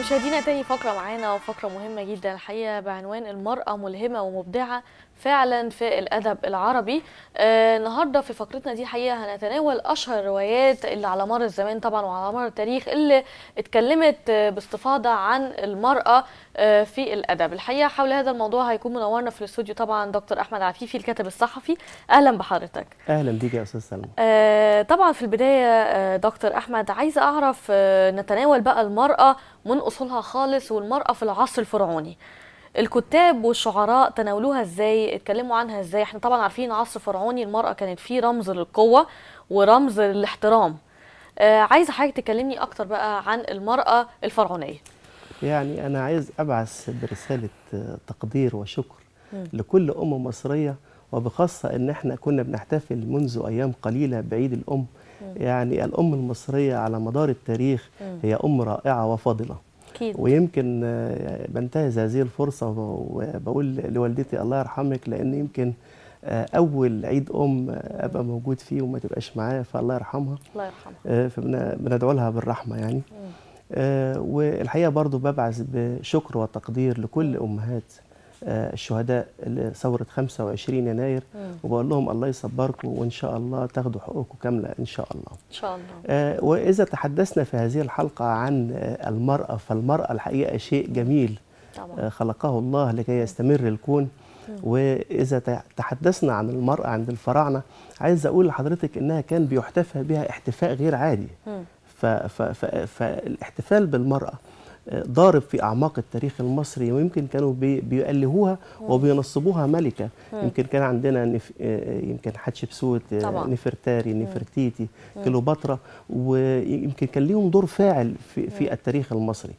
مشاهدينا تاني فقرة معانا وفقرة مهمة جدا الحقيقة بعنوان المرأة ملهمة ومبدعة فعلا في الأدب العربي. النهاردة في فقرتنا دي حقيقة هنتناول أشهر الروايات اللي على مر الزمان طبعا وعلى مر التاريخ اللي اتكلمت باستفاضة عن المرأة في الأدب. الحقيقة حول هذا الموضوع هيكون منورنا في الاستوديو طبعا دكتور أحمد عفيفي الكاتب الصحفي. أهلا بحضرتك. أهلا بيك يا أستاذ سلمى. طبعا في البداية دكتور أحمد عايزة أعرف نتناول بقى المرأة من أصولها خالص والمرأة في العصر الفرعوني. الكتاب والشعراء تناولوها ازاي؟ اتكلموا عنها ازاي؟ احنا طبعا عارفين عصر فرعوني المرأة كانت فيه رمز للقوة ورمز للاحترام. عايزة حضرتك تكلمني أكتر بقى عن المرأة الفرعونية. يعني أنا عايز أبعث برسالة تقدير وشكر لكل أم مصرية، وبخاصة إن احنا كنا بنحتفل منذ أيام قليلة بعيد الأم. يعني الأم المصرية على مدار التاريخ هي أم رائعة وفاضلة. أكيد. ويمكن بنتهز هذه الفرصة وبقول لوالدتي الله يرحمك، لأن يمكن أول عيد أبقى موجود فيه وما تبقاش معايا، فالله يرحمها. الله يرحمها. فبندعو لها بالرحمة يعني. والحقيقة برضو ببعث بشكر وتقدير لكل أمهات الشهداء لثورة 25 يناير، وبقول لهم الله يصبركم وإن شاء الله تاخدوا حقوقكم كاملة إن شاء الله. إن شاء الله. وإذا تحدثنا في هذه الحلقة عن المرأة، فالمرأة الحقيقة شيء جميل طبعا. خلقه الله لكي يستمر الكون. وإذا تحدثنا عن المرأة عند الفراعنة، عايز أقول لحضرتك إنها كان بيحتفى بها احتفاء غير عادي. فالاحتفال بالمرأة ضارب في أعماق التاريخ المصري، ويمكن كانوا بيألهوها وبينصبوها ملكة. يمكن كان عندنا يمكن حتشبسوت، نفرتاري، نفرتيتي، كليوباترا، ويمكن كان ليهم دور فاعل في التاريخ المصري.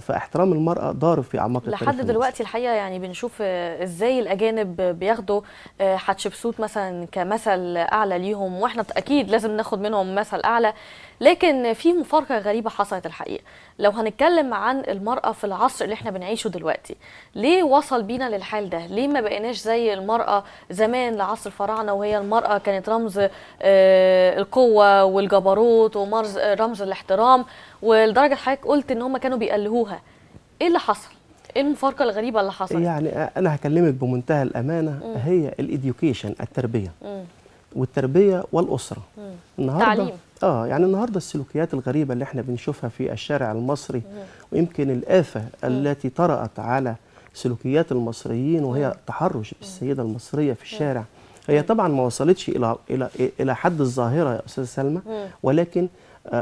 فاحترام المرأة ضارب في أعماق التاريخ لحد دلوقتي الحقيقة. يعني بنشوف إزاي الأجانب بياخدوا حتشبسوت مثلا كمثل أعلى ليهم، وإحنا أكيد لازم ناخد منهم مثل أعلى. لكن في مفارقة غريبة حصلت الحقيقة. لو هنتكلم عن المرأة في العصر اللي احنا بنعيشه دلوقتي، ليه وصل بينا للحال ده؟ ليه ما بقيناش زي المرأة زمان لعصر الفراعنة، وهي المرأة كانت رمز القوة والجبروت ورمز الاحترام، ولدرجة حضرتك قلت ان هم كانوا بيألهوها. ايه اللي حصل؟ ايه المفارقة الغريبة اللي حصلت؟ يعني انا هكلمك بمنتهى الأمانة. هي الإديوكيشن، التربية والتربية والأسرة. النهارده يعني النهارده السلوكيات الغريبة اللي احنا بنشوفها في الشارع المصري، ويمكن الآفة التي طرأت على سلوكيات المصريين، وهي تحرش بالسيدة المصرية في الشارع. هي طبعا ما وصلتش إلى حد الظاهرة يا أستاذ سلمى، ولكن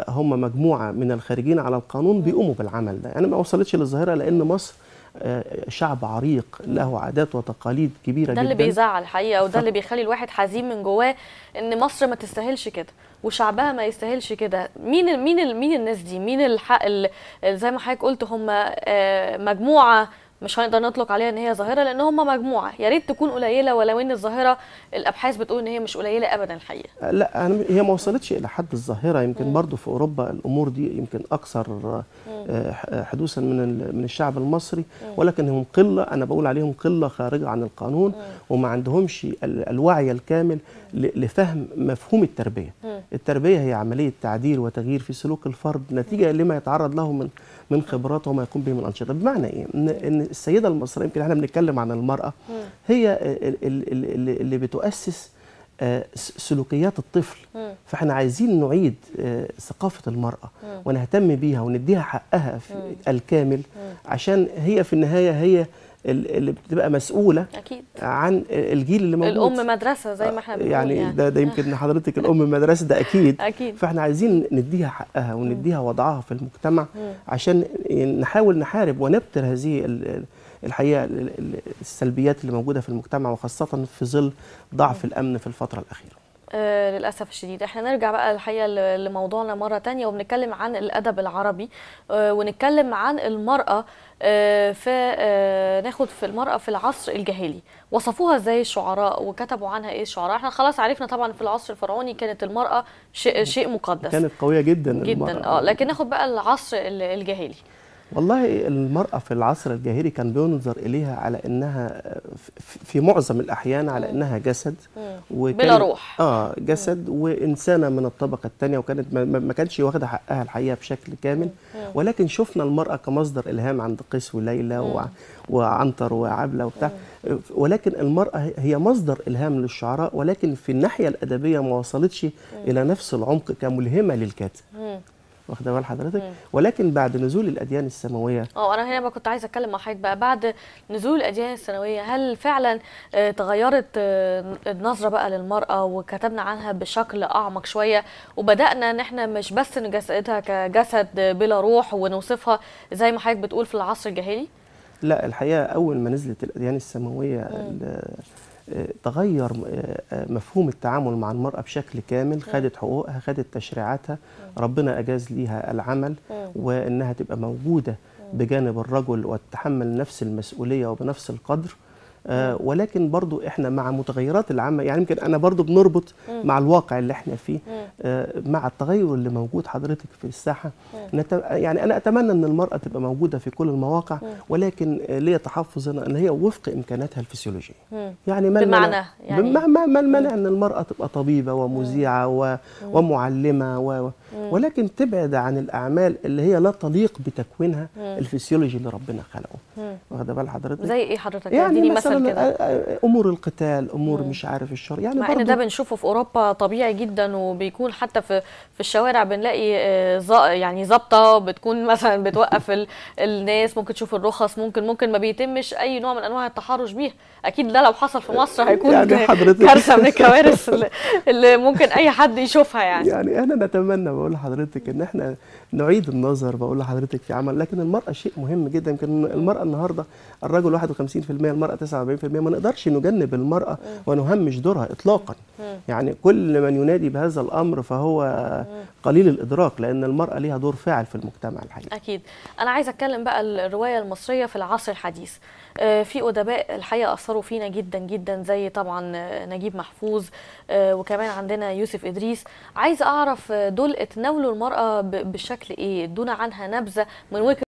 هم مجموعة من الخارجين على القانون بيقوموا بالعمل ده. يعني ما وصلتش للظاهرة لأن مصر شعب عريق له عادات وتقاليد كبيرة جدا. ده اللي بيزعل الحقيقة، وده اللي بيخلي الواحد حزين من جواه، ان مصر ما تستاهلش كده وشعبها ما يستاهلش كده. مين الناس دي؟ مين الحق زي ما حضرتك قلت هم مجموعة، مش هنقدر نطلق عليها ان هي ظاهره، لان هم مجموعه يا ريت تكون قليله، ولو ان الظاهره الابحاث بتقول ان هي مش قليله ابدا الحقيقه. لا، هي ما وصلتش الى حد الظاهره. يمكن برضو في اوروبا الامور دي يمكن اكثر حدوثا من الشعب المصري، ولكن هم قله. انا بقول عليهم قله خارجه عن القانون، وما عندهمش الوعي الكامل لفهم مفهوم التربيه. التربيه هي عمليه تعديل وتغيير في سلوك الفرد نتيجه لما يتعرض له من خبرات وما يقوم به من انشطه. بمعنى ايه؟ ان السيده المصريه، يمكن احنا بنتكلم عن المراه، هي اللي بتؤسس سلوكيات الطفل. فاحنا عايزين نعيد ثقافه المراه ونهتم بيها ونديها حقها الكامل، عشان هي في النهايه هي اللي بتبقى مسؤوله أكيد عن الجيل اللي موجود. الام مدرسه زي ما احنا بنقول. يعني ده يمكن حضرتك الام مدرسه، ده اكيد. اكيد. فاحنا عايزين نديها حقها ونديها وضعها في المجتمع، عشان نحاول نحارب ونبتر هذه الحقيقه السلبيات اللي موجوده في المجتمع، وخاصه في ظل ضعف الامن في الفتره الاخيره. للأسف الشديد. احنا نرجع بقى الحقيقة لموضوعنا مرة تانية، وبنتكلم عن الأدب العربي، ونتكلم عن المرأة. ناخد في المرأة في العصر الجاهلي، وصفوها ازاي الشعراء وكتبوا عنها ايه الشعراء؟ احنا خلاص عرفنا طبعا في العصر الفرعوني كانت المرأة شيء مقدس، كانت قوية جدا جدا. لكن ناخد بقى العصر الجاهلي. والله المرأة في العصر الجاهلي كان بينظر إليها على إنها في معظم الأحيان على إنها جسد بلا روح. جسد وإنسانة من الطبقة الثانية، وكانت ما كانتش واخدة حقها الحقيقة بشكل كامل. ولكن شفنا المرأة كمصدر إلهام عند قيس وليلى وعنتر وعبلة وبتاع. ولكن المرأة هي مصدر إلهام للشعراء، ولكن في الناحية الأدبية ما وصلتش إلى نفس العمق كملهمة للكاتب. واخده بال حضرتك؟ ولكن بعد نزول الاديان السماويه، انا هنا بقى كنت عايزه اتكلم مع حضرتك بقى بعد نزول الاديان السماويه، هل فعلا تغيرت النظره بقى للمراه وكتبنا عنها بشكل اعمق شويه، وبدانا ان احنا مش بس نجسدها كجسد بلا روح ونوصفها زي ما حضرتك بتقول في العصر الجاهلي؟ لا، الحقيقه اول ما نزلت الاديان السماويه تغير مفهوم التعامل مع المرأة بشكل كامل. خدت حقوقها، خدت تشريعاتها، ربنا أجاز ليها العمل وإنها تبقى موجودة بجانب الرجل وتتحمل نفس المسؤولية وبنفس القدر. ولكن برضو احنا مع متغيرات العامة، يعني يمكن انا برضو بنربط مع الواقع اللي احنا فيه، مع التغير اللي موجود حضرتك في الساحة. يعني انا اتمنى ان المرأة تبقى موجودة في كل المواقع، ولكن ليا تحفظ هنا ان هي وفق امكاناتها الفسيولوجية. يعني ما بمعنى يعني ما المانع ان المرأة تبقى طبيبة ومذيعة ومعلمة ولكن تبعد عن الاعمال اللي هي لا تليق بتكوينها الفسيولوجي اللي ربنا خلقه. واخده بال حضرتك؟ زي ايه حضرتك؟ يعني مثلا امور القتال، امور مش عارف الشر، يعني مع ان ده بنشوفه في اوروبا طبيعي جدا، وبيكون حتى في الشوارع بنلاقي يعني ضابطه بتكون مثلا بتوقف الناس، ممكن تشوف الرخص، ممكن ما بيتمش اي نوع من انواع التحرش بيها. اكيد ده لو حصل في مصر هيكون يعني كارثه من الكوارث اللي ممكن اي حد يشوفها. يعني انا نتمنى، بقول لحضرتك ان احنا نعيد النظر، بقول لحضرتك في عمل. لكن المرأة شيء مهم جدا. يمكن المرأة النهارده الرجل 51%، المرأة 49%. ما نقدرش نجنب المرأة ونهمش دورها اطلاقا. يعني كل من ينادي بهذا الامر فهو قليل الادراك، لان المرأة ليها دور فاعل في المجتمع الحقيقي. اكيد. انا عايزه اتكلم بقى الروايه المصريه في العصر الحديث. في ادباء الحقيقه اثروا فينا جدا جدا، زي طبعا نجيب محفوظ، وكمان عندنا يوسف ادريس. عايزه اعرف دول اتناولوا المراه بشكل ايه؟ ادونا عنها نبذه من وجهه